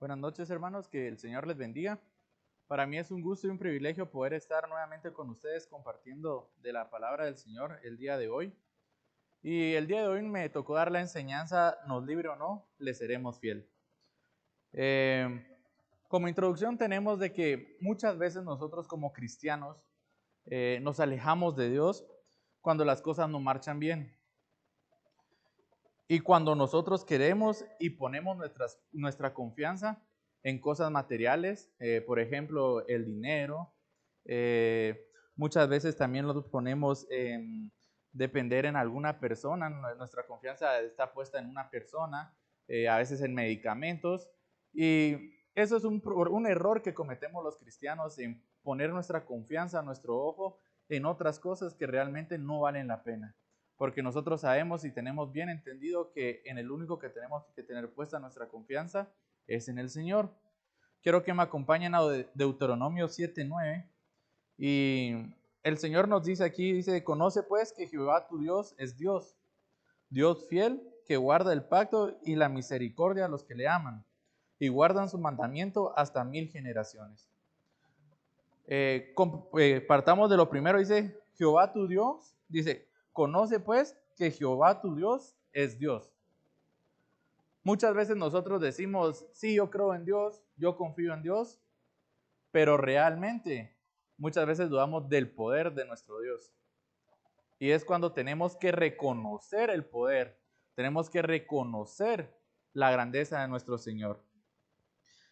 Buenas noches, hermanos, que el Señor les bendiga. Para mí es un gusto y un privilegio poder estar nuevamente con ustedes compartiendo de la palabra del Señor el día de hoy. Y el día de hoy me tocó dar la enseñanza, nos libre o no, le seremos fiel. Como introducción tenemos de que muchas veces nosotros como cristianos nos alejamos de Dios cuando las cosas no marchan bien. Y cuando nosotros queremos y ponemos nuestra confianza en cosas materiales, por ejemplo, el dinero, muchas veces también lo ponemos en depender en alguna persona, nuestra confianza está puesta en una persona, a veces en medicamentos, y eso es un error que cometemos los cristianos en poner nuestra confianza, nuestro ojo en otras cosas que realmente no valen la pena. Porque nosotros sabemos y tenemos bien entendido que en el único que tenemos que tener puesta nuestra confianza es en el Señor. Quiero que me acompañen a Deuteronomio 7:9 y el Señor nos dice aquí, dice, conoce pues que Jehová tu Dios es Dios, Dios fiel, que guarda el pacto y la misericordia a los que le aman y guardan su mandamiento hasta 1000 generaciones. Partamos de lo primero, dice, Jehová tu Dios, dice, conoce pues que Jehová tu Dios es Dios. Muchas veces nosotros decimos, sí, yo creo en Dios, yo confío en Dios, pero realmente muchas veces dudamos del poder de nuestro Dios. Y es cuando tenemos que reconocer el poder, tenemos que reconocer la grandeza de nuestro Señor.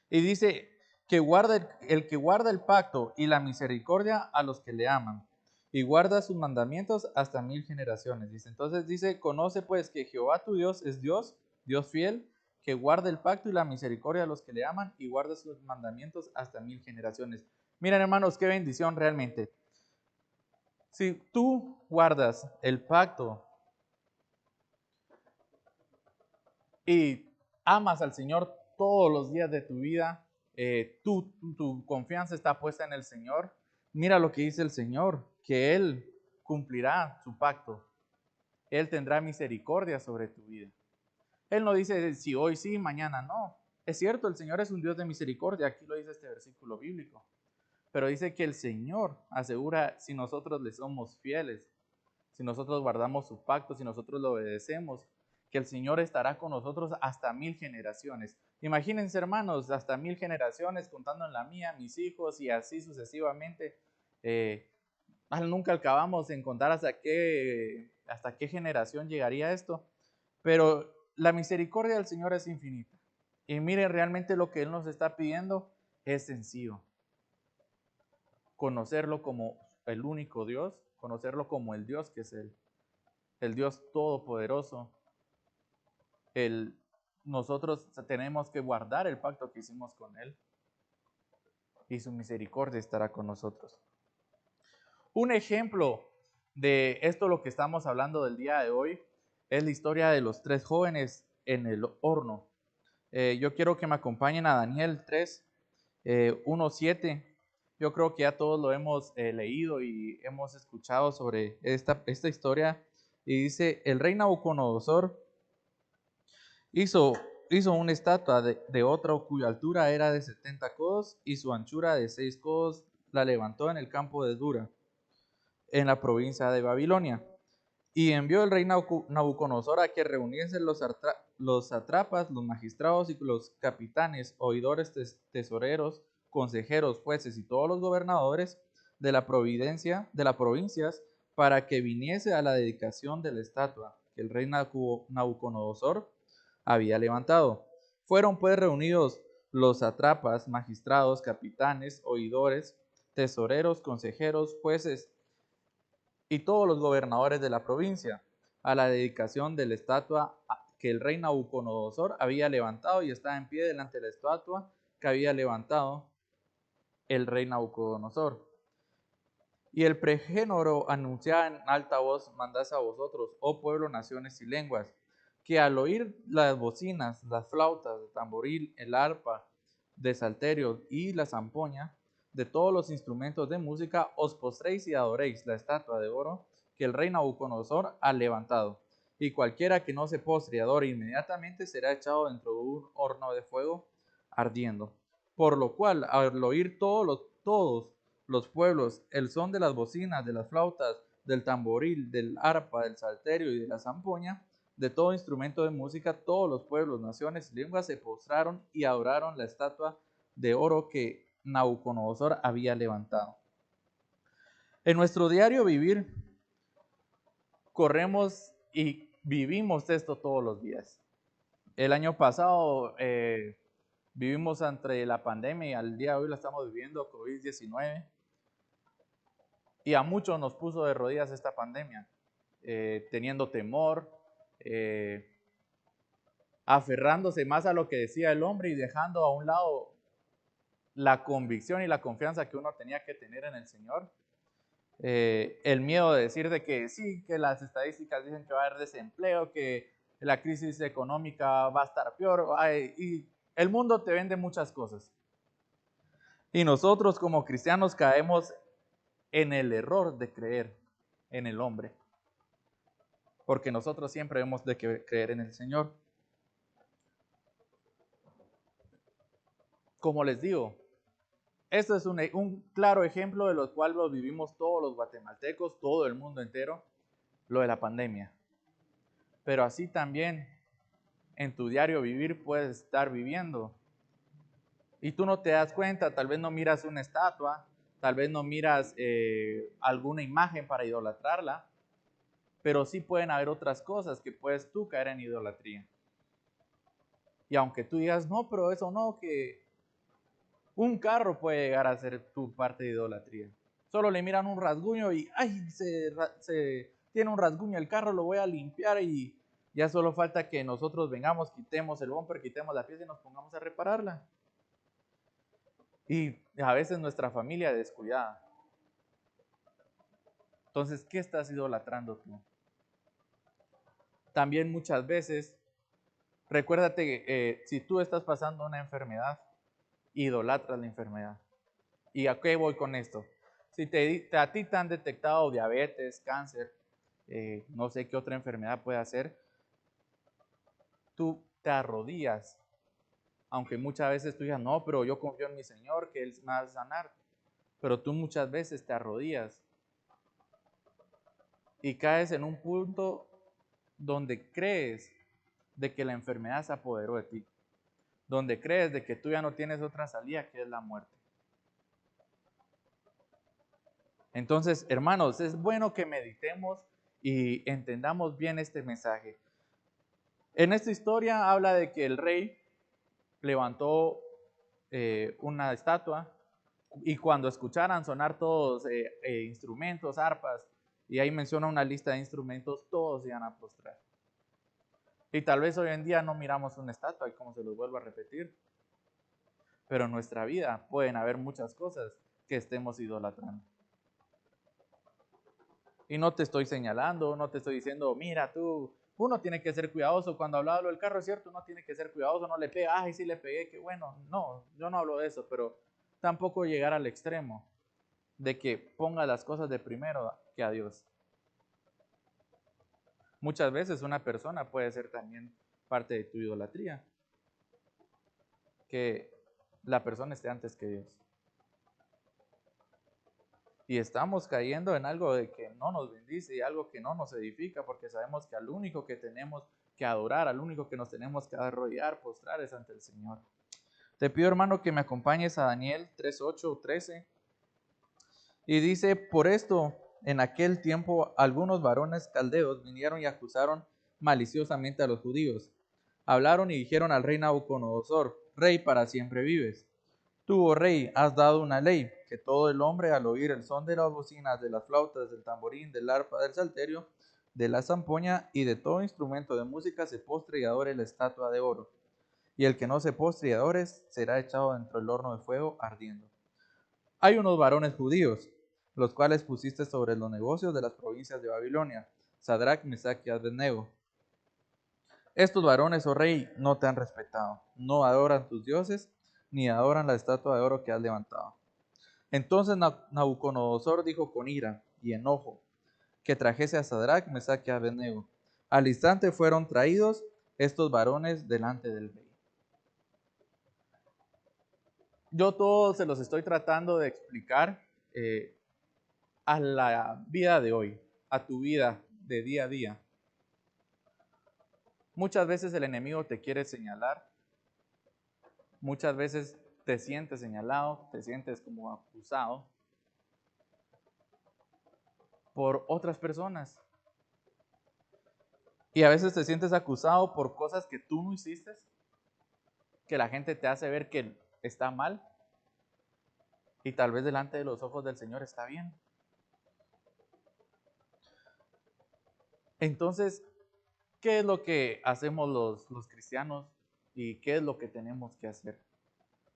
Y dice que el que guarda el pacto y la misericordia a los que le aman y guarda sus mandamientos hasta 1000 generaciones. Dice, entonces dice, conoce pues que Jehová tu Dios es Dios, Dios fiel, que guarda el pacto y la misericordia a los que le aman y guarda sus mandamientos hasta 1000 generaciones. Miren, hermanos, qué bendición realmente. Si tú guardas el pacto y amas al Señor todos los días de tu vida, tu confianza está puesta en el Señor, mira lo que dice el Señor, que Él cumplirá su pacto, Él tendrá misericordia sobre tu vida. Él no dice si hoy sí, mañana no. Es cierto, el Señor es un Dios de misericordia, aquí lo dice este versículo bíblico, pero dice que el Señor asegura si nosotros le somos fieles, si nosotros guardamos su pacto, si nosotros lo obedecemos, que el Señor estará con nosotros hasta 1000 generaciones. Imagínense, hermanos, hasta 1000 generaciones, contando en la mía, mis hijos y así sucesivamente. Nunca acabamos en contar hasta qué generación llegaría esto, pero la misericordia del Señor es infinita. Y miren, realmente lo que Él nos está pidiendo es sencillo. Conocerlo como el único Dios, conocerlo como el Dios que es Él, el Dios todopoderoso. Nosotros tenemos que guardar el pacto que hicimos con Él y su misericordia estará con nosotros. Un ejemplo de esto, lo que estamos hablando del día de hoy, es la historia de los 3 jóvenes en el horno. Yo quiero que me acompañen a Daniel 3, 1-7. Yo creo que ya todos lo hemos leído y hemos escuchado sobre esta historia. Y dice, el rey Nabucodonosor hizo una estatua de otra cuya altura era de 70 codos y su anchura de 6 codos. La levantó en el campo de Dura, en la provincia de Babilonia. Y envió el rey Nabucodonosor a que reuniesen los satrapas, los magistrados y los capitanes, oidores, tesoreros, consejeros, jueces y todos los gobernadores de las provincias para que viniese a la dedicación de la estatua que el rey Nabucodonosor había levantado. Fueron pues reunidos los satrapas, magistrados, capitanes, oidores, tesoreros, consejeros, jueces y todos los gobernadores de la provincia a la dedicación de la estatua que el rey Nabucodonosor había levantado, y estaba en pie delante de la estatua que había levantado el rey Nabucodonosor. Y el pregénoro anunciaba en alta voz: mandase a vosotros, oh pueblo, naciones y lenguas, que al oír las bocinas, las flautas, el tamboril, el arpa, de salterio y la zampoña, de todos los instrumentos de música, os postréis y adoréis la estatua de oro que el rey Nabucodonosor ha levantado. Y cualquiera que no se postre y adore inmediatamente será echado dentro de un horno de fuego. ardiendo. Por lo cual, al oír todos los pueblos el son de las bocinas, de las flautas, del tamboril, del arpa, del salterio y de la zampoña, de todo instrumento de música, todos los pueblos, naciones y lenguas se postraron y adoraron la estatua de oro que Nabucodonosor había levantado. En nuestro diario vivir, corremos y vivimos esto todos los días. El año pasado vivimos entre la pandemia y al día de hoy la estamos viviendo, COVID-19, y a muchos nos puso de rodillas esta pandemia, teniendo temor, aferrándose más a lo que decía el hombre y dejando a un lado la convicción y la confianza que uno tenía que tener en el Señor. El miedo de decir de que sí, que las estadísticas dicen que va a haber desempleo, que la crisis económica va a estar peor, y el mundo te vende muchas cosas. Y nosotros como cristianos caemos en el error de creer en el hombre, porque nosotros siempre hemos de creer en el Señor. Como les digo, esto es un claro ejemplo de lo cual lo vivimos todos los guatemaltecos, todo el mundo entero, lo de la pandemia. Pero así también en tu diario vivir puedes estar viviendo. Y tú no te das cuenta, tal vez no miras una estatua, tal vez no miras alguna imagen para idolatrarla, pero sí pueden haber otras cosas que puedes tú caer en idolatría. Y aunque tú digas, no, pero eso no, que un carro puede llegar a ser tu parte de idolatría. Solo le miran un rasguño y, ay, se tiene un rasguño el carro, lo voy a limpiar y ya solo falta que nosotros vengamos, quitemos el bumper, quitemos la pieza y nos pongamos a repararla. Y a veces nuestra familia descuidada. Entonces, ¿qué estás idolatrando tú? También muchas veces, recuérdate que si tú estás pasando una enfermedad, idolatras la enfermedad. ¿Y a qué voy con esto? Si a ti te han detectado diabetes, cáncer, no sé qué otra enfermedad puede ser, tú te arrodillas, aunque muchas veces tú digas, no, pero yo confío en mi Señor, que Él me va a sanar, pero tú muchas veces te arrodillas y caes en un punto donde crees de que la enfermedad se apoderó de ti, donde crees de que tú ya no tienes otra salida que es la muerte. Entonces, hermanos, es bueno que meditemos y entendamos bien este mensaje. En esta historia habla de que el rey levantó una estatua y cuando escucharan sonar todos instrumentos, arpas, y ahí menciona una lista de instrumentos, todos se iban a postrar. Y tal vez hoy en día no miramos una estatua, y como se los vuelvo a repetir, pero en nuestra vida pueden haber muchas cosas que estemos idolatrando. Y no te estoy señalando, no te estoy diciendo, mira tú, uno tiene que ser cuidadoso. Cuando hablaba del carro, es cierto, uno tiene que ser cuidadoso, no le pega, ay, sí le pegué, qué bueno. No, yo no hablo de eso, pero tampoco llegar al extremo de que ponga las cosas de primero que a Dios. Muchas veces una persona puede ser también parte de tu idolatría, que la persona esté antes que Dios. Y estamos cayendo en algo de que no nos bendice y algo que no nos edifica, porque sabemos que al único que tenemos que adorar, al único que nos tenemos que arrodillar, postrar es ante el Señor. Te pido, hermano, que me acompañes a Daniel 3:8, 13. Y dice, por esto, en aquel tiempo, algunos varones caldeos vinieron y acusaron maliciosamente a los judíos. Hablaron y dijeron al rey Nabucodonosor, rey, para siempre vives. Tú, oh rey, has dado una ley, que todo el hombre al oír el son de las bocinas, de las flautas, del tamborín, del arpa, del salterio, de la zampoña y de todo instrumento de música se postre y adore la estatua de oro. Y el que no se postre y adore será echado dentro del horno de fuego ardiendo. Hay unos varones judíos, los cuales pusiste sobre los negocios de las provincias de Babilonia, Sadrach, Mesach y Abednego. Estos varones, oh rey, no te han respetado, no adoran tus dioses, ni adoran la estatua de oro que has levantado. Entonces Nabucodonosor dijo con ira y enojo que trajese a Sadrach, Mesach y Abednego. Al instante fueron traídos estos varones delante del rey. Yo todo se los estoy tratando de explicar a la vida de hoy, a tu vida de día a día. Muchas veces el enemigo te quiere señalar, muchas veces te sientes señalado, te sientes como acusado por otras personas. Y a veces te sientes acusado por cosas que tú no hiciste, que la gente te hace ver que está mal y tal vez delante de los ojos del Señor está bien. Entonces, ¿qué es lo que hacemos los cristianos y qué es lo que tenemos que hacer?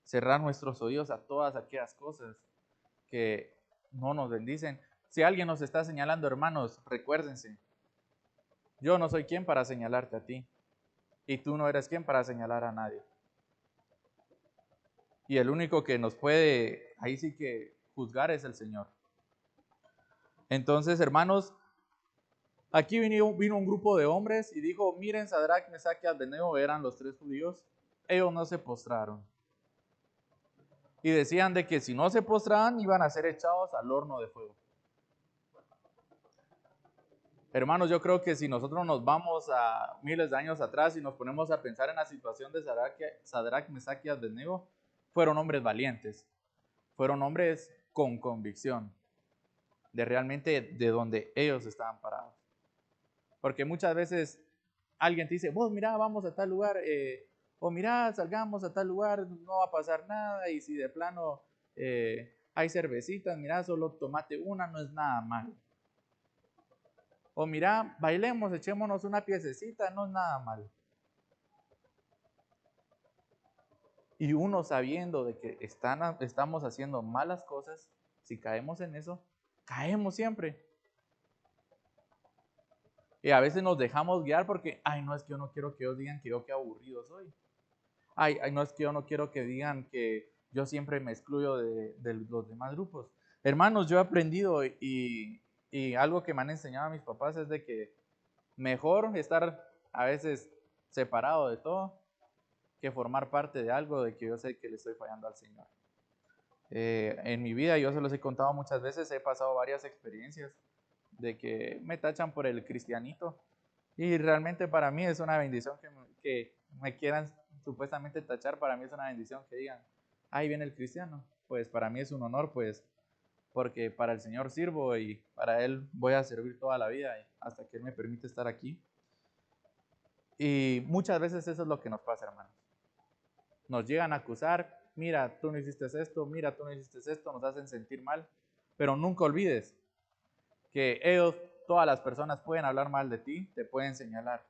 Cerrar nuestros oídos a todas aquellas cosas que no nos bendicen. Si alguien nos está señalando, hermanos, recuérdense, yo no soy quien para señalarte a ti y tú no eres quien para señalar a nadie. Y el único que nos puede, ahí sí que juzgar es el Señor. Entonces, hermanos, aquí vino un grupo de hombres y dijo, miren, Sadrach, Mesach y Abednego eran los tres judíos. Ellos no se postraron. Y decían de que si no se postraban, iban a ser echados al horno de fuego. Hermanos, yo creo que si nosotros nos vamos a miles de años atrás y nos ponemos a pensar en la situación de Sadrach, Mesach y Abednego, fueron hombres valientes. Fueron hombres con convicción de realmente de donde ellos estaban parados. Porque muchas veces alguien te dice, vos mira, vamos a tal lugar, o mira, salgamos a tal lugar, no va a pasar nada, y si de plano hay cervecitas, mira, solo tomate una, no es nada malo. O mira, bailemos, echémonos una piececita, no es nada malo. Y uno sabiendo de que estamos haciendo malas cosas, si caemos en eso, caemos siempre. Y a veces nos dejamos guiar porque, ay, no es que yo no quiero que ellos digan que yo qué aburrido soy. Ay, no es que yo no quiero que digan que yo siempre me excluyo de los demás grupos. Hermanos, yo he aprendido y algo que me han enseñado mis papás es de que mejor estar a veces separado de todo que formar parte de algo de que yo sé que le estoy fallando al Señor. En mi vida, yo se los he contado muchas veces, he pasado varias experiencias de que me tachan por el cristianito. Y realmente para mí es una bendición que me quieran supuestamente tachar, para mí es una bendición que digan, ahí viene el cristiano. Pues para mí es un honor, pues, porque para el Señor sirvo y para Él voy a servir toda la vida hasta que Él me permite estar aquí. Y muchas veces eso es lo que nos pasa, hermanos. Nos llegan a acusar, mira, tú no hiciste esto, mira, tú no hiciste esto, nos hacen sentir mal. Pero nunca olvides que ellos, todas las personas pueden hablar mal de ti, te pueden señalar.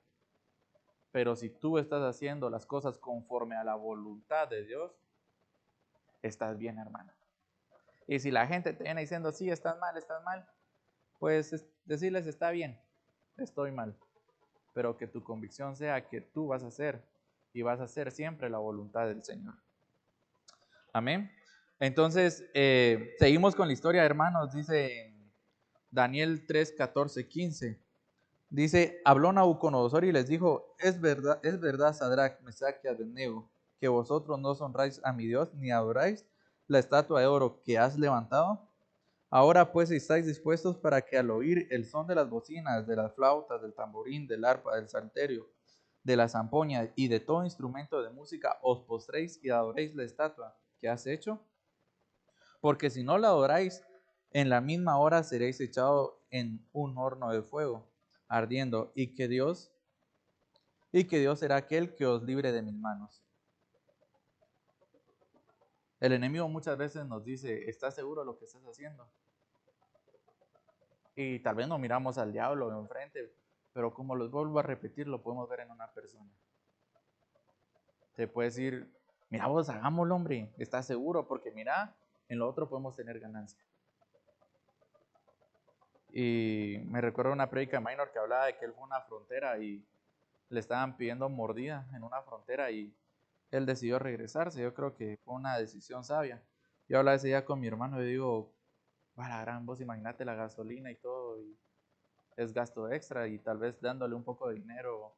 Pero si tú estás haciendo las cosas conforme a la voluntad de Dios, estás bien, hermano. Y si la gente te viene diciendo, sí, estás mal, pues decirles, está bien, estoy mal. Pero que tu convicción sea que tú vas a hacer y vas a hacer siempre la voluntad del Señor. Amén. Entonces, seguimos con la historia, hermanos. Dice Daniel 3, 14, 15. Dice, habló Nabucodonosor y les dijo, es verdad, Sadrach, Mesach y Abednego, que vosotros no honráis a mi Dios ni adoráis la estatua de oro que has levantado. Ahora pues estáis dispuestos para que al oír el son de las bocinas, de las flautas, del tamborín, del arpa, del salterio, de la zampoña y de todo instrumento de música, os postréis y adoréis la estatua que has hecho. Porque si no la adoráis, en la misma hora seréis echados en un horno de fuego ardiendo, y que Dios será aquel que os libre de mis manos. El enemigo muchas veces nos dice, ¿estás seguro de lo que estás haciendo? Y tal vez no miramos al diablo enfrente, pero como los vuelvo a repetir, lo podemos ver en una persona. Te puede decir, mira vos, hagámoslo, hombre, ¿estás seguro? Porque mira, en lo otro podemos tener ganancia. Y me recuerdo una prédica de Minor que hablaba de que él fue a una frontera y le estaban pidiendo mordida en una frontera y él decidió regresarse. Yo creo que fue una decisión sabia. Yo hablaba ese día con mi hermano y digo, para la gran vos, imagínate la gasolina y todo, y es gasto extra y tal vez dándole un poco de dinero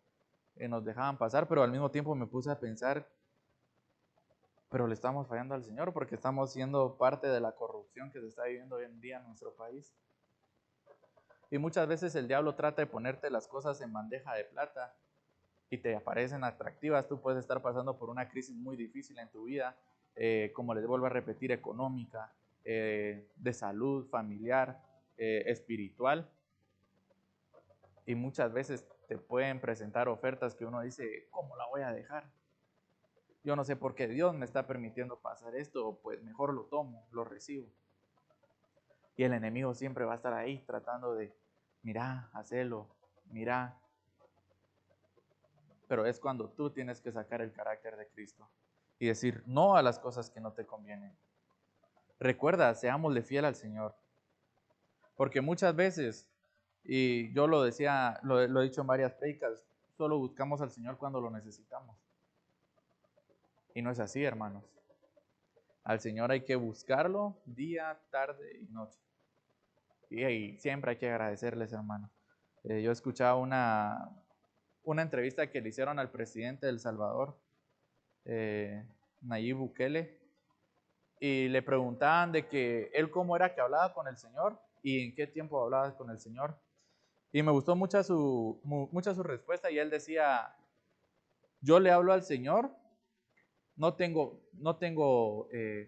nos dejaban pasar, pero al mismo tiempo me puse a pensar, pero le estamos fallando al Señor porque estamos siendo parte de la corrupción que se está viviendo hoy en día en nuestro país. Y muchas veces el diablo trata de ponerte las cosas en bandeja de plata y te aparecen atractivas. Tú puedes estar pasando por una crisis muy difícil en tu vida, como les vuelvo a repetir, económica, de salud, familiar, espiritual. Y muchas veces te pueden presentar ofertas que uno dice, ¿cómo la voy a dejar? Yo no sé por qué Dios me está permitiendo pasar esto, pues mejor lo tomo, lo recibo. Y el enemigo siempre va a estar ahí tratando de, mira, hacelo, mira. Pero es cuando tú tienes que sacar el carácter de Cristo y decir no a las cosas que no te convienen. Recuerda, seámosle fiel al Señor. Porque muchas veces, y yo lo decía, lo he dicho en varias predicas, solo buscamos al Señor cuando lo necesitamos. Y no es así, hermanos. Al Señor hay que buscarlo día, tarde y noche. Y siempre hay que agradecerles, hermanos. Yo escuchaba una entrevista que le hicieron al presidente de El Salvador, Nayib Bukele, y le preguntaban de que él cómo era que hablaba con el Señor y en qué tiempo hablaba con el Señor. Y me gustó mucho su respuesta y él decía, yo le hablo al Señor, no tengo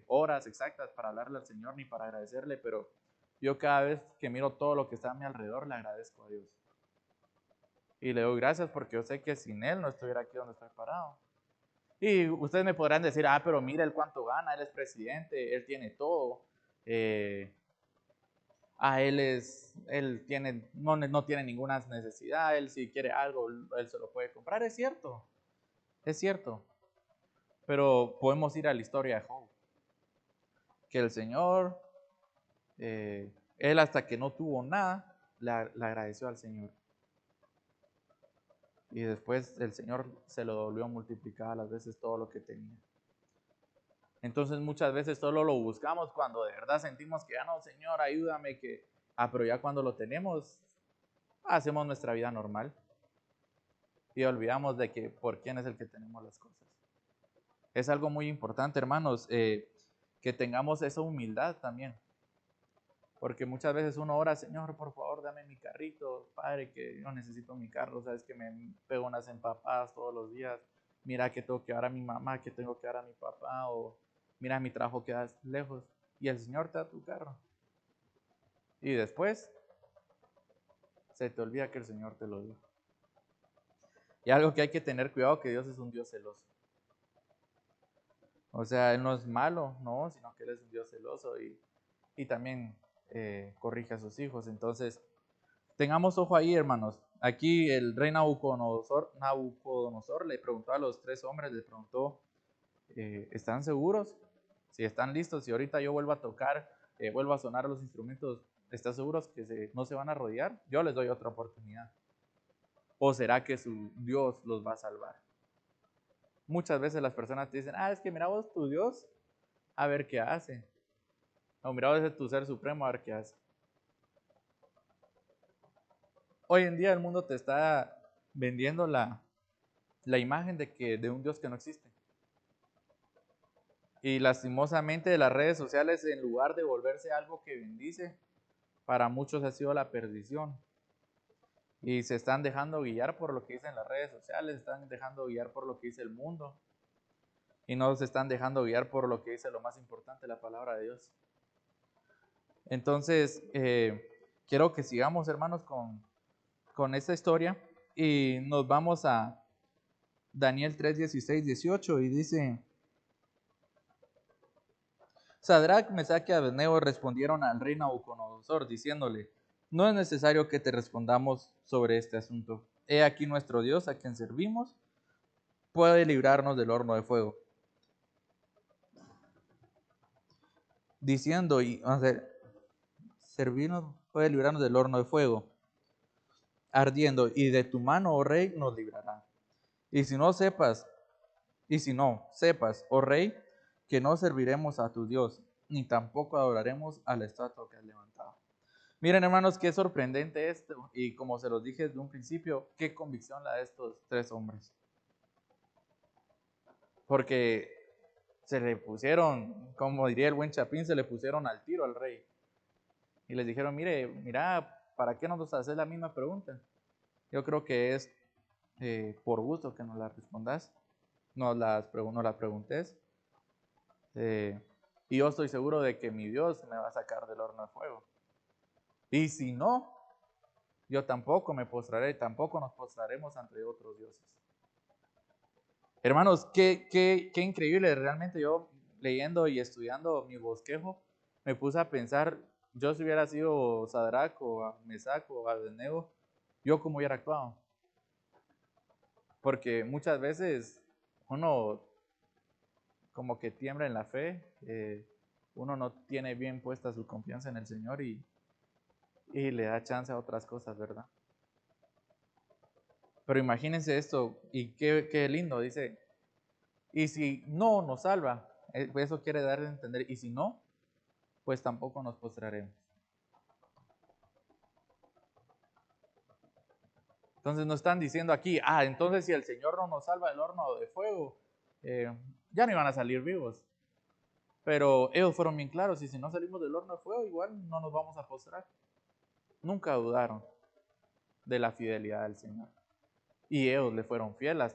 horas exactas para hablarle al Señor ni para agradecerle, pero yo cada vez que miro todo lo que está a mi alrededor le agradezco a Dios. Y le doy gracias porque yo sé que sin Él no estuviera aquí donde estoy parado. Y ustedes me podrán decir, pero mira él cuánto gana, él es presidente, él tiene todo. Él tiene, no tiene ninguna necesidad, él si quiere algo, él se lo puede comprar. Es cierto. Pero podemos ir a la historia de Job. Que el Señor, él hasta que no tuvo nada, le agradeció al Señor. Y después el Señor se lo volvió a multiplicar a las veces todo lo que tenía. Entonces muchas veces solo lo buscamos cuando de verdad sentimos que ya no, Señor, ayúdame, pero ya cuando lo tenemos, hacemos nuestra vida normal y olvidamos de que por quién es el que tenemos las cosas. Es algo muy importante, hermanos, que tengamos esa humildad también. Porque muchas veces uno ora, Señor, por favor, dame mi carrito, Padre, que yo necesito mi carro, sabes que me pego unas empapadas todos los días, mira que tengo que dar a mi mamá, que tengo que dar a mi papá, o mira mi trabajo queda lejos, y el Señor te da tu carro. Y después se te olvida que el Señor te lo dio. Y algo que hay que tener cuidado, que Dios es un Dios celoso. O sea, Él no es malo, no, sino que Él es un Dios celoso y también corrige a sus hijos. Entonces, tengamos ojo ahí, hermanos. Aquí el rey Nabucodonosor le preguntó a los 3 hombres, le preguntó, ¿están seguros? Si están listos, si ahorita yo vuelvo a tocar, vuelvo a sonar los instrumentos, ¿están seguros que no se van a rodear? Yo les doy otra oportunidad. ¿O será que su Dios los va a salvar? Muchas veces las personas te dicen, es que mira vos tu Dios, a ver qué hace. O mira vos tu ser supremo, a ver qué hace. Hoy en día el mundo te está vendiendo la imagen de un Dios que no existe. Y lastimosamente las redes sociales, en lugar de volverse algo que bendice, para muchos ha sido la perdición. Y se están dejando guiar por lo que dicen las redes sociales, se están dejando guiar por lo que dice el mundo. Y no se están dejando guiar por lo que dice lo más importante, la palabra de Dios. Entonces, quiero que sigamos, hermanos, con esta historia. Y nos vamos a Daniel 3, 16, 18. Y dice: Sadrach, Mesach y Abednego respondieron al rey Nabucodonosor, diciéndole: No es necesario que te respondamos sobre este asunto. He aquí nuestro Dios, a quien servimos, puede librarnos del horno de fuego. Diciendo, servirnos puede librarnos del horno de fuego, ardiendo, y de tu mano, oh rey, nos librará. Y si no, sepas, oh rey, que no serviremos a tu Dios, ni tampoco adoraremos a la estatua que has levantado. Miren, hermanos, qué sorprendente esto, y como se los dije desde un principio, qué convicción la de estos 3 hombres. Porque se le pusieron, como diría el buen Chapín, se le pusieron al tiro al rey. Y les dijeron, mira, ¿para qué nos haces la misma pregunta? Yo creo que es por gusto que nos la respondas, nos la preguntes. Y yo estoy seguro de que mi Dios me va a sacar del horno de fuego. Y si no, yo tampoco me postraré, tampoco nos postraremos ante otros dioses. Hermanos, qué increíble. Realmente yo leyendo y estudiando mi bosquejo, me puse a pensar, yo si hubiera sido Sadrach o Mesach o Abednego, yo cómo hubiera actuado. Porque muchas veces uno como que tiembla en la fe, uno no tiene bien puesta su confianza en el Señor y le da chance a otras cosas, ¿verdad? Pero imagínense esto, y qué lindo, dice, y si no nos salva, eso quiere dar a entender, y si no, pues tampoco nos postraremos. Entonces nos están diciendo aquí, entonces si el Señor no nos salva del horno de fuego, ya no iban a salir vivos. Pero ellos fueron bien claros, y si no salimos del horno de fuego, igual no nos vamos a postrar. Nunca dudaron de la fidelidad del Señor. Y ellos le fueron fieles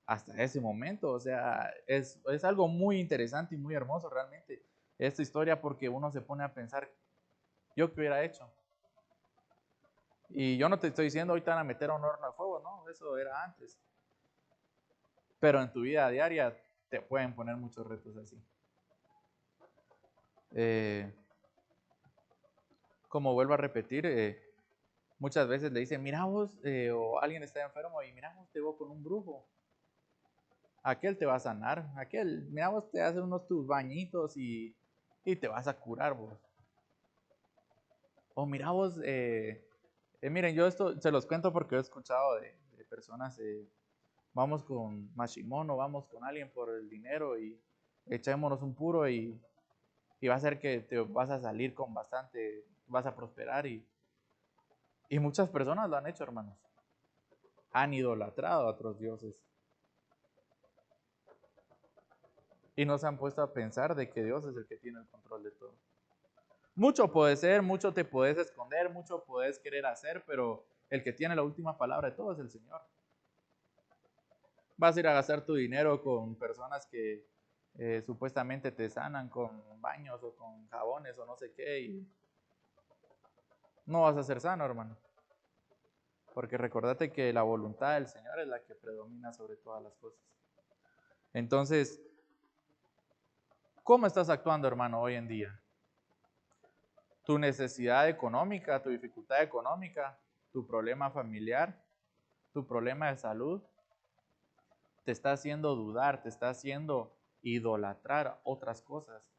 hasta ese momento. O sea, es algo muy interesante y muy hermoso realmente esta historia, porque uno se pone a pensar, ¿yo qué hubiera hecho? Y yo no te estoy diciendo ahorita van a meter a un horno de fuego, no, eso era antes. Pero en tu vida diaria te pueden poner muchos retos así. Como vuelvo a repetir, muchas veces le dicen, mira vos, o alguien está enfermo y mira vos, te voy con un brujo. Aquel te va a sanar, mira vos, te hace unos tus bañitos y te vas a curar vos. O mira vos, miren, yo esto se los cuento porque he escuchado de personas, vamos con Mashimono, vamos con alguien por el dinero y echémonos un puro y va a ser que te vas a salir con bastante, vas a prosperar y muchas personas lo han hecho, hermanos. Han idolatrado a otros dioses. Y no se han puesto a pensar de que Dios es el que tiene el control de todo. Mucho puede ser, mucho te puedes esconder, mucho puedes querer hacer, pero el que tiene la última palabra de todo es el Señor. Vas a ir a gastar tu dinero con personas que supuestamente te sanan con baños o con jabones o no sé qué y no vas a ser sano, hermano. Porque recordate que la voluntad del Señor es la que predomina sobre todas las cosas. Entonces, ¿cómo estás actuando, hermano, hoy en día? Tu necesidad económica, tu dificultad económica, tu problema familiar, tu problema de salud, te está haciendo dudar, te está haciendo idolatrar otras cosas.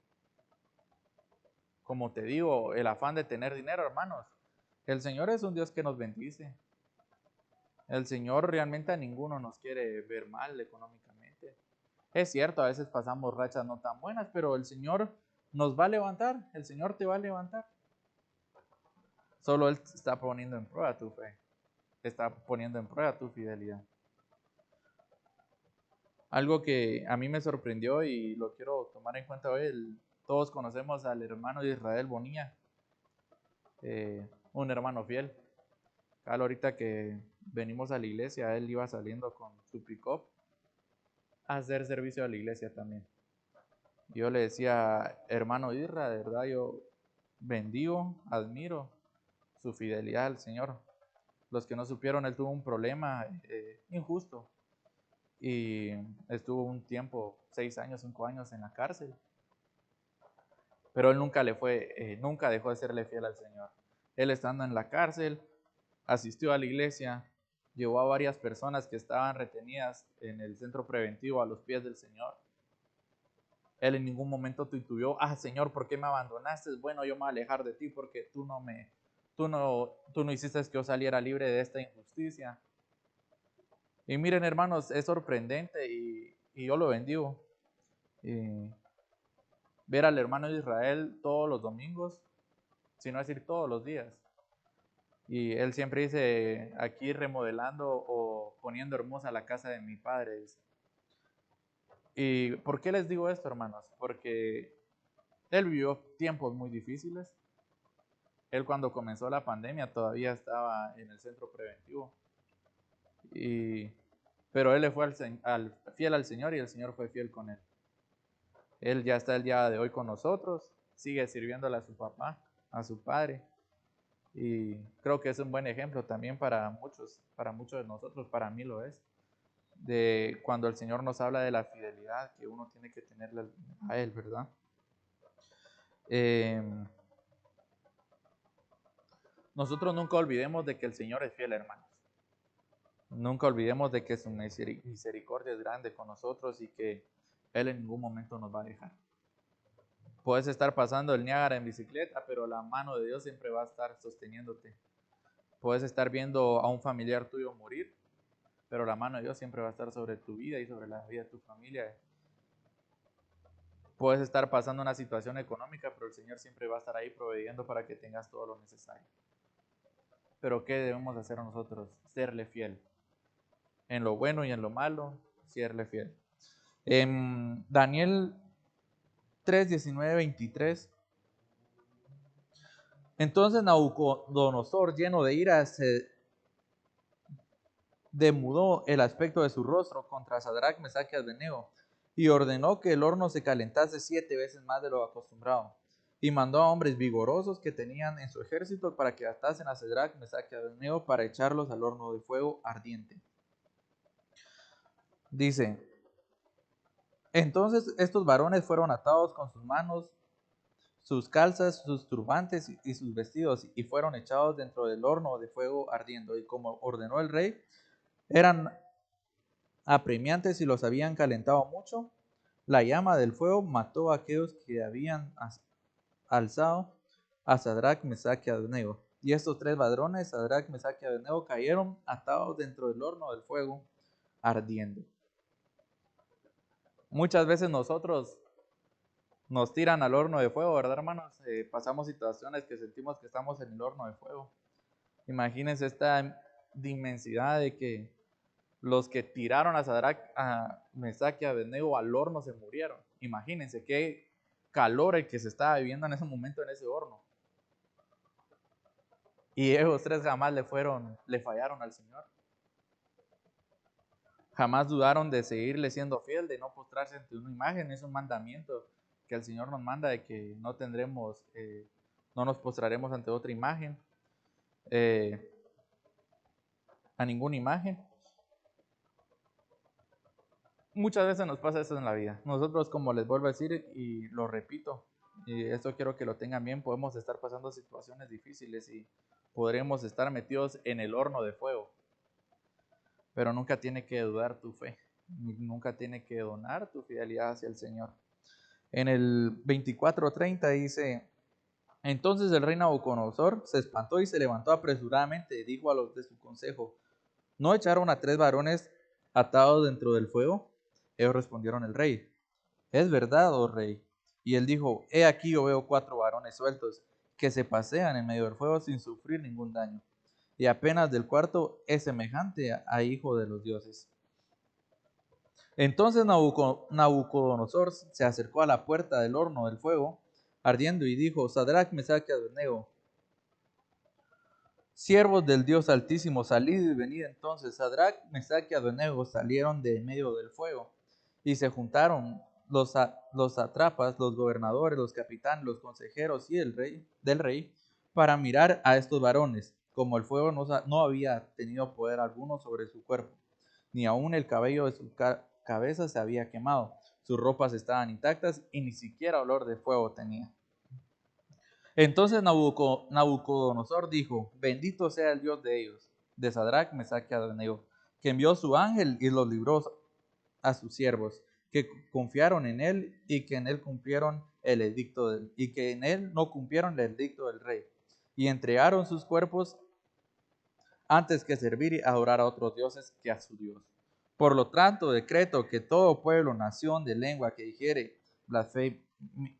Como te digo, el afán de tener dinero, hermanos. El Señor es un Dios que nos bendice. El Señor realmente a ninguno nos quiere ver mal económicamente. Es cierto, a veces pasamos rachas no tan buenas, pero el Señor nos va a levantar, el Señor te va a levantar. Solo Él está poniendo en prueba tu fe, está poniendo en prueba tu fidelidad. Algo que a mí me sorprendió y lo quiero tomar en cuenta hoy, todos conocemos al hermano de Israel Bonilla, un hermano fiel. Ahorita que venimos a la iglesia, él iba saliendo con su pick-up a hacer servicio a la iglesia también. Yo le decía, hermano Isra, de verdad yo bendigo, admiro su fidelidad al Señor. Los que no supieron, él tuvo un problema injusto y estuvo un tiempo, 6 años, 5 años en la cárcel. Pero él nunca dejó de serle fiel al Señor. Él estando en la cárcel, asistió a la iglesia, llevó a varias personas que estaban retenidas en el centro preventivo a los pies del Señor. Él en ningún momento titubeó, Señor, ¿por qué me abandonaste? Bueno, yo me voy a alejar de ti porque tú no hiciste que yo saliera libre de esta injusticia. Y miren, hermanos, es sorprendente y yo lo bendigo. Ver al hermano de Israel todos los domingos, si no decir todos los días. Y él siempre dice, aquí remodelando o poniendo hermosa la casa de mi padre. ¿Y por qué les digo esto, hermanos? Porque él vivió tiempos muy difíciles. Él cuando comenzó la pandemia todavía estaba en el centro preventivo. Pero él le fue fiel al Señor y el Señor fue fiel con él. Él ya está el día de hoy con nosotros, sigue sirviéndole a su papá, a su padre. Y creo que es un buen ejemplo también para muchos de nosotros, para mí lo es, de cuando el Señor nos habla de la fidelidad que uno tiene que tenerle a Él, ¿verdad? Nosotros nunca olvidemos de que el Señor es fiel, hermanos. Nunca olvidemos de que su misericordia es grande con nosotros y que Él en ningún momento nos va a dejar. Puedes estar pasando el Niágara en bicicleta, pero la mano de Dios siempre va a estar sosteniéndote. Puedes estar viendo a un familiar tuyo morir, pero la mano de Dios siempre va a estar sobre tu vida y sobre la vida de tu familia. Puedes estar pasando una situación económica, pero el Señor siempre va a estar ahí proveyendo para que tengas todo lo necesario. Pero ¿qué debemos hacer nosotros? Serle fiel. En lo bueno y en lo malo, serle fiel. En Daniel 3, 19, 23. Entonces Nabucodonosor, lleno de ira, se demudó el aspecto de su rostro contra Sadrach, Mesach y Abednego, y ordenó que el horno se calentase 7 veces más de lo acostumbrado. Y mandó a hombres vigorosos que tenían en su ejército para que atasen a Sadrach, Mesach y Abednego para echarlos al horno de fuego ardiente. Dice, entonces estos varones fueron atados con sus manos, sus calzas, sus turbantes y sus vestidos, y fueron echados dentro del horno de fuego ardiendo. Y como ordenó el rey, eran apremiantes y los habían calentado mucho. La llama del fuego mató a aquellos que habían alzado a Sadrach, Mesach y Abednego. Y estos 3 ladrones, Sadrach, Mesach y Abednego, cayeron atados dentro del horno del fuego ardiendo. Muchas veces nosotros nos tiran al horno de fuego, ¿verdad, hermanos? Pasamos situaciones que sentimos que estamos en el horno de fuego. Imagínense esta inmensidad de que los que tiraron a Sadrach, a Mesach y a Abednego al horno se murieron. Imagínense qué calor el que se estaba viviendo en ese momento en ese horno. Y ellos 3 jamás le fallaron al Señor. Jamás dudaron de seguirle siendo fiel, de no postrarse ante una imagen. Es un mandamiento que el Señor nos manda de que no nos postraremos ante otra imagen, a ninguna imagen. Muchas veces nos pasa eso en la vida. Nosotros, como les vuelvo a decir y lo repito, y esto quiero que lo tengan bien, podemos estar pasando situaciones difíciles y podremos estar metidos en el horno de fuego. Pero nunca tiene que dudar tu fe, nunca tiene que donar tu fidelidad hacia el Señor. En el 24:30 dice, entonces el rey Nabucodonosor se espantó y se levantó apresuradamente y dijo a los de su consejo, ¿no echaron a 3 varones atados dentro del fuego? Ellos respondieron el rey, es verdad, oh rey. Y él dijo, he aquí yo veo 4 varones sueltos que se pasean en medio del fuego sin sufrir ningún daño. Y apenas del cuarto es semejante a hijo de los dioses. Entonces Nabucodonosor se acercó a la puerta del horno del fuego ardiendo y dijo, Sadrach, Mesach y Abednego, siervos del Dios Altísimo, salid y venid. Entonces Sadrach, Mesach y Abednego salieron de en medio del fuego y se juntaron los sátrapas, los gobernadores, los capitanes, los consejeros y del rey para mirar a estos varones, como el fuego no había tenido poder alguno sobre su cuerpo, ni aun el cabello de su cabeza se había quemado, sus ropas estaban intactas y ni siquiera olor de fuego tenía. Entonces Nabucodonosor dijo, bendito sea el Dios de ellos, de Sadrach, Mesach y Abednego, que envió su ángel y los libró a sus siervos, que confiaron en él y que en él cumplieron el edicto y que en él no cumplieron el edicto del rey, y entregaron sus cuerpos antes que servir y adorar a otros dioses que a su Dios. Por lo tanto, decreto que todo pueblo, nación de lengua que dijere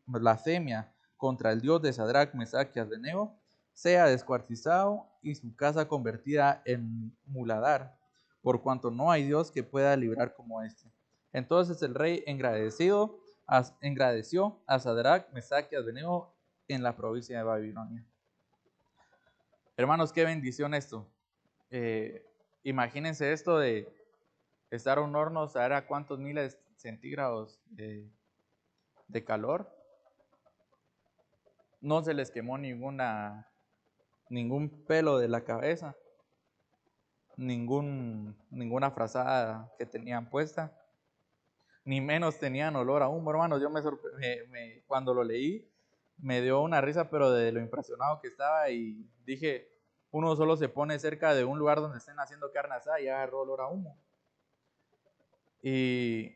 blasfemia contra el Dios de Sadrach, Mesach y Abednego, sea descuartizado y su casa convertida en muladar, por cuanto no hay Dios que pueda librar como este. Entonces el rey engrandeció a Sadrach, Mesach y Abednego en la provincia de Babilonia. Hermanos, qué bendición esto. Imagínense esto de estar en un horno, saber a cuántos miles centígrados de calor. No se les quemó ningún pelo de la cabeza, ninguna frazada que tenían puesta, ni menos tenían olor a humo, hermanos. Yo cuando lo leí me dio una risa, pero de lo impresionado que estaba, y dije, uno solo se pone cerca de un lugar donde estén haciendo carne asada y agarró olor a humo. Y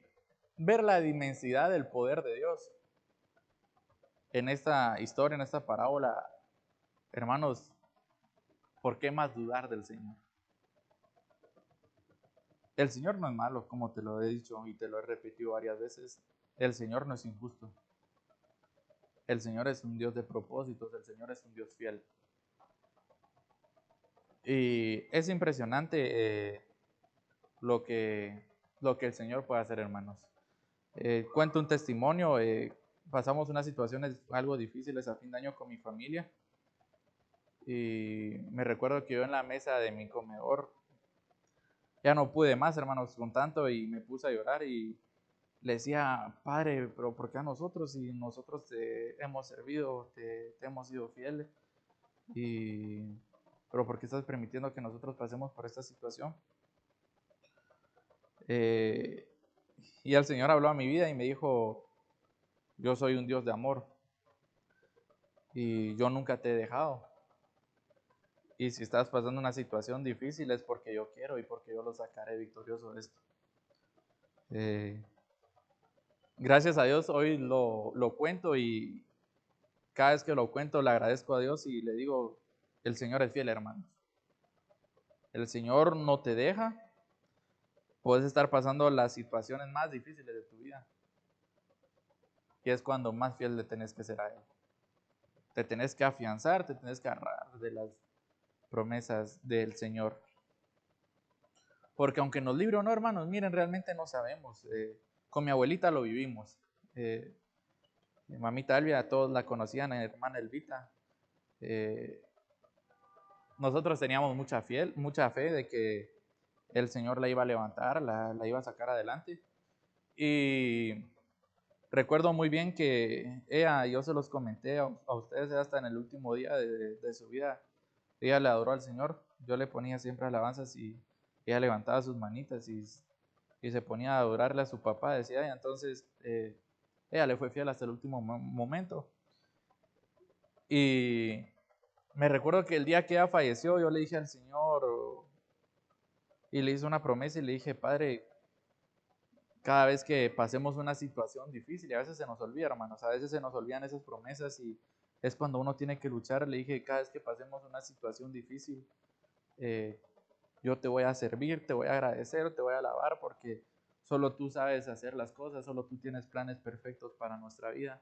ver la inmensidad del poder de Dios en esta historia, en esta parábola, hermanos, ¿por qué más dudar del Señor? El Señor no es malo, como te lo he dicho y te lo he repetido varias veces. El Señor no es injusto. El Señor es un Dios de propósitos, el Señor es un Dios fiel. Y es impresionante lo que el Señor puede hacer, hermanos. Cuento un testimonio. Pasamos unas situaciones algo difíciles a fin de año con mi familia. Y me recuerdo que yo en la mesa de mi comedor ya no pude más, hermanos, con tanto, y me puse a llorar y le decía, Padre, pero ¿por qué a nosotros? Si nosotros te hemos servido, te hemos sido fieles, pero ¿por qué estás permitiendo que nosotros pasemos por esta situación? Y el Señor habló a mi vida y me dijo, yo soy un Dios de amor y yo nunca te he dejado. Y si estás pasando una situación difícil es porque yo quiero y porque yo lo sacaré victorioso de esto. Gracias a Dios hoy lo cuento, y cada vez que lo cuento le agradezco a Dios y le digo, el Señor es fiel, hermanos. El Señor no te deja. Puedes estar pasando las situaciones más difíciles de tu vida, y es cuando más fiel le tenés que ser a Él. Te tenés que afianzar, te tenés que agarrar de las promesas del Señor. Porque aunque nos libre o no, hermanos, miren, realmente no sabemos. Con mi abuelita lo vivimos. Mi mamita Elvia, todos la conocían, hermana Elvita. Nosotros teníamos mucha fe de que el Señor la iba a levantar, la iba a sacar adelante. Y recuerdo muy bien que yo se los comenté a ustedes hasta en el último día de su vida. Ella le adoró al Señor. Yo le ponía siempre alabanzas y ella levantaba sus manitas y se ponía a adorarle a su papá, decía ella. Entonces, ella le fue fiel hasta el último momento. Y me recuerdo que el día que ella falleció, yo le dije al Señor, y le hice una promesa y le dije, Padre, cada vez que pasemos una situación difícil, y a veces se nos olvida, hermanos, a veces se nos olvidan esas promesas y es cuando uno tiene que luchar. Le dije, cada vez que pasemos una situación difícil, yo te voy a servir, te voy a agradecer, te voy a alabar, porque solo tú sabes hacer las cosas, solo tú tienes planes perfectos para nuestra vida.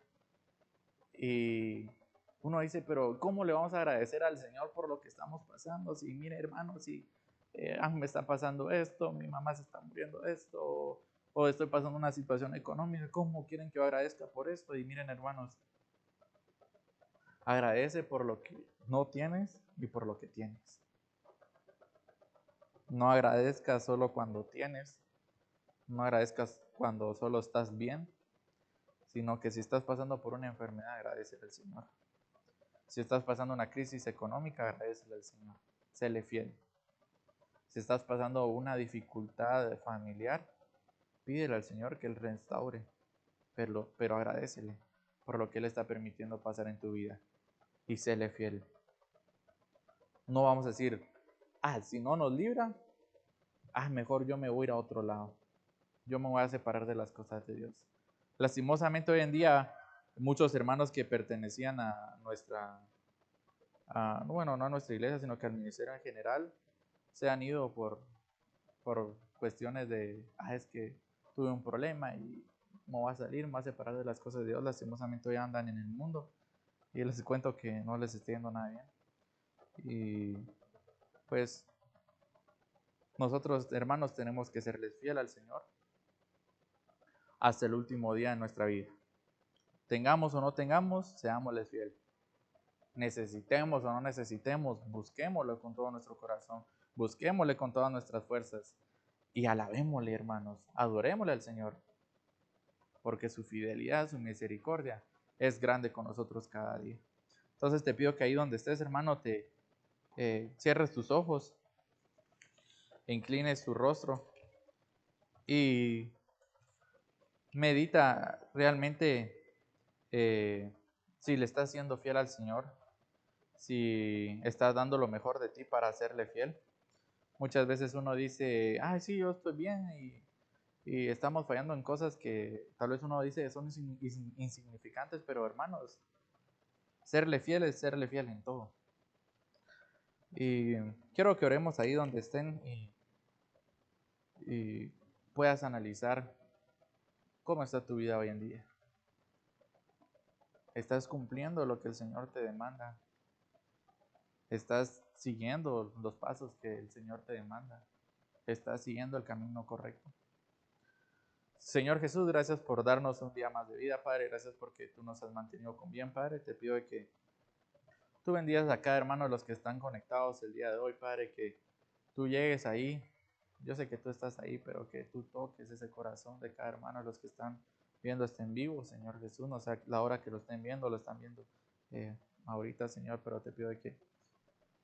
Y uno dice, pero ¿cómo le vamos a agradecer al Señor por lo que estamos pasando? Si mire, hermanos, si me está pasando esto, mi mamá se está muriendo esto, o estoy pasando una situación económica, ¿cómo quieren que yo agradezca por esto? Y miren, hermanos, agradece por lo que no tienes y por lo que tienes. No agradezcas solo cuando tienes, no agradezcas cuando solo estás bien, sino que si estás pasando por una enfermedad, agradecele al Señor. Si estás pasando una crisis económica, agradecele al Señor. Séle fiel. Si estás pasando una dificultad familiar, pídele al Señor que Él restaure, pero agradecele por lo que Él está permitiendo pasar en tu vida. Y séle fiel. No vamos a decir, si no nos libra, mejor yo me voy a ir a otro lado. Yo me voy a separar de las cosas de Dios. Lastimosamente hoy en día, muchos hermanos que pertenecían a nuestra, bueno, no a nuestra iglesia, sino que al ministerio en general, se han ido por cuestiones de, es que tuve un problema y me voy a salir, me voy a separar de las cosas de Dios. Lastimosamente hoy andan en el mundo y les cuento que no les está yendo nada bien. Y pues nosotros, hermanos, tenemos que serles fiel al Señor. hasta el último día de nuestra vida. Tengamos o no tengamos, seámosles fiel. Necesitemos o no necesitemos, busquémoslo con todo nuestro corazón, busquémosle con todas nuestras fuerzas y alabémosle, hermanos, adorémosle al Señor, porque su fidelidad, su misericordia es grande con nosotros cada día. Entonces te pido que ahí donde estés, hermano, te cierres tus ojos, inclines tu rostro y medita realmente si le estás siendo fiel al Señor, si estás dando lo mejor de ti para serle fiel. Muchas veces uno dice, ay, sí, yo estoy bien y estamos fallando en cosas que tal vez uno dice son insignificantes, pero hermanos, serle fiel es serle fiel en todo. Y quiero que oremos ahí donde estén y puedas analizar cómo está tu vida hoy en día. ¿Estás cumpliendo lo que el Señor te demanda? ¿Estás siguiendo los pasos que el Señor te demanda? ¿Estás siguiendo el camino correcto? Señor Jesús, gracias por darnos un día más de vida, Padre. Gracias porque tú nos has mantenido con bien, Padre. Te pido que tú bendigas a cada hermano de los que están conectados el día de hoy, Padre, que tú llegues ahí. Yo sé que tú estás ahí, pero que tú toques ese corazón de cada hermano de los que están viendo este en vivo, Señor Jesús. No sé la hora que lo estén viendo, lo están viendo ahorita, Señor, pero te pido que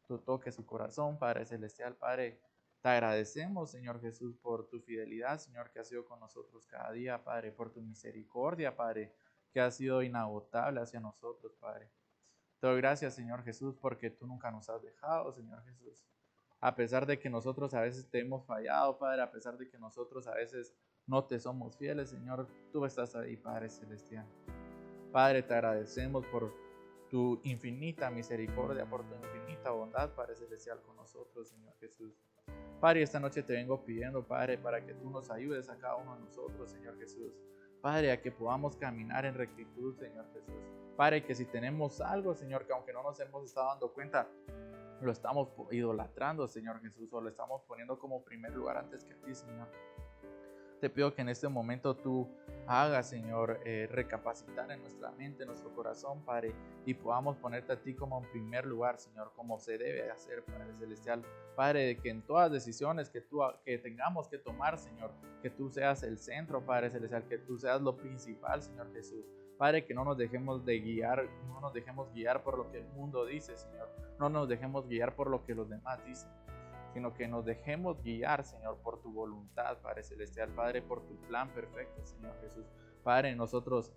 tú toques su corazón, Padre Celestial, Padre. Te agradecemos, Señor Jesús, por tu fidelidad, Señor, que has sido con nosotros cada día, Padre, por tu misericordia, Padre, que ha sido inagotable hacia nosotros, Padre. Te doy gracias, Señor Jesús, porque tú nunca nos has dejado, Señor Jesús. A pesar de que nosotros a veces te hemos fallado, Padre, a pesar de que nosotros a veces no te somos fieles, Señor, tú estás ahí, Padre Celestial. Padre, te agradecemos por tu infinita misericordia, por tu infinita bondad, Padre Celestial, con nosotros, Señor Jesús. Padre, esta noche te vengo pidiendo, Padre, para que tú nos ayudes a cada uno de nosotros, Señor Jesús. Padre, a que podamos caminar en rectitud, Señor Jesús. Padre, que si tenemos algo, Señor, que aunque no nos hemos estado dando cuenta, lo estamos idolatrando, Señor Jesús, o lo estamos poniendo como primer lugar antes que a ti, Señor. Te pido que en este momento tú hagas, Señor, recapacitar en nuestra mente, en nuestro corazón, Padre, y podamos ponerte a ti como en primer lugar, Señor, como se debe hacer, Padre Celestial. Padre, de que en todas decisiones que tengamos que tomar, Señor, que tú seas el centro, Padre Celestial, que tú seas lo principal, Señor Jesús. Padre, que no nos dejemos de guiar, no nos dejemos guiar por lo que el mundo dice, Señor. No nos dejemos guiar por lo que los demás dicen, sino que nos dejemos guiar, Señor, por tu voluntad, Padre Celestial, Padre, por tu plan perfecto, Señor Jesús. Padre, nosotros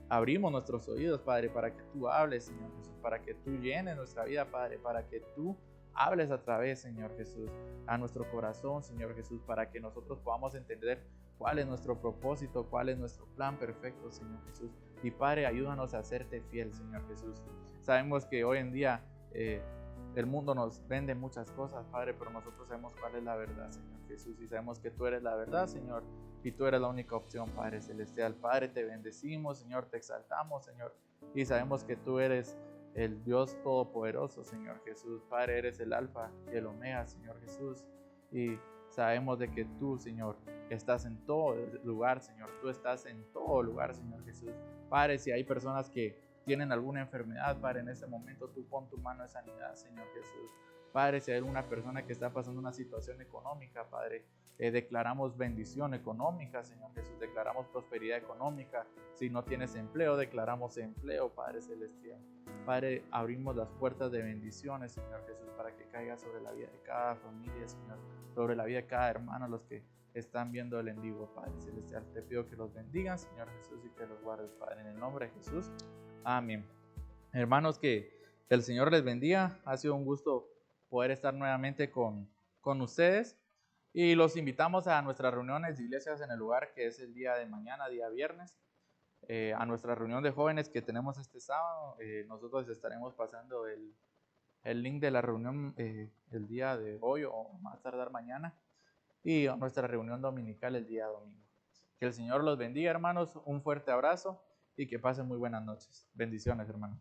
abrimos nuestros oídos, Padre, para que tú hables, Señor Jesús, para que tú llenes nuestra vida, Padre, para que tú hables a través, Señor Jesús, a nuestro corazón, Señor Jesús, para que nosotros podamos entender cuál es nuestro propósito, cuál es nuestro plan perfecto, Señor Jesús. Y Padre, ayúdanos a hacerte fiel, Señor Jesús. Sabemos que hoy en día el mundo nos vende muchas cosas, Padre, pero nosotros sabemos cuál es la verdad, Señor Jesús, y sabemos que tú eres la verdad, Señor, y tú eres la única opción, Padre Celestial. Padre, te bendecimos, Señor, te exaltamos, Señor, y sabemos que tú eres el Dios Todopoderoso, Señor Jesús. Padre, eres el Alfa y el Omega, Señor Jesús, y sabemos de que tú, Señor, estás en todo lugar, Señor, tú estás en todo lugar, Señor Jesús. Padre, si hay personas que tienen alguna enfermedad, Padre, en este momento tú pon tu mano de sanidad, Señor Jesús. Padre, si hay alguna persona que está pasando una situación económica, Padre, declaramos bendición económica, Señor Jesús, declaramos prosperidad económica. Si no tienes empleo, declaramos empleo, Padre Celestial. Padre, abrimos las puertas de bendiciones, Señor Jesús, para que caiga sobre la vida de cada familia, Señor, sobre la vida de cada hermano, los que están viendo el en vivo, Padre Celestial. Te pido que los bendigas, Señor Jesús, y que los guardes, Padre, en el nombre de Jesús. Amén. Hermanos, que el Señor les bendiga. Ha sido un gusto poder estar nuevamente con ustedes. Y los invitamos a nuestras reuniones de iglesias en el lugar, que es el día de mañana, día viernes. A nuestra reunión de jóvenes que tenemos este sábado. Nosotros estaremos pasando el link de la reunión el día de hoy o más tardar mañana. Y a nuestra reunión dominical el día domingo. Que el Señor los bendiga, hermanos. Un fuerte abrazo y que pasen muy buenas noches. Bendiciones, hermanos.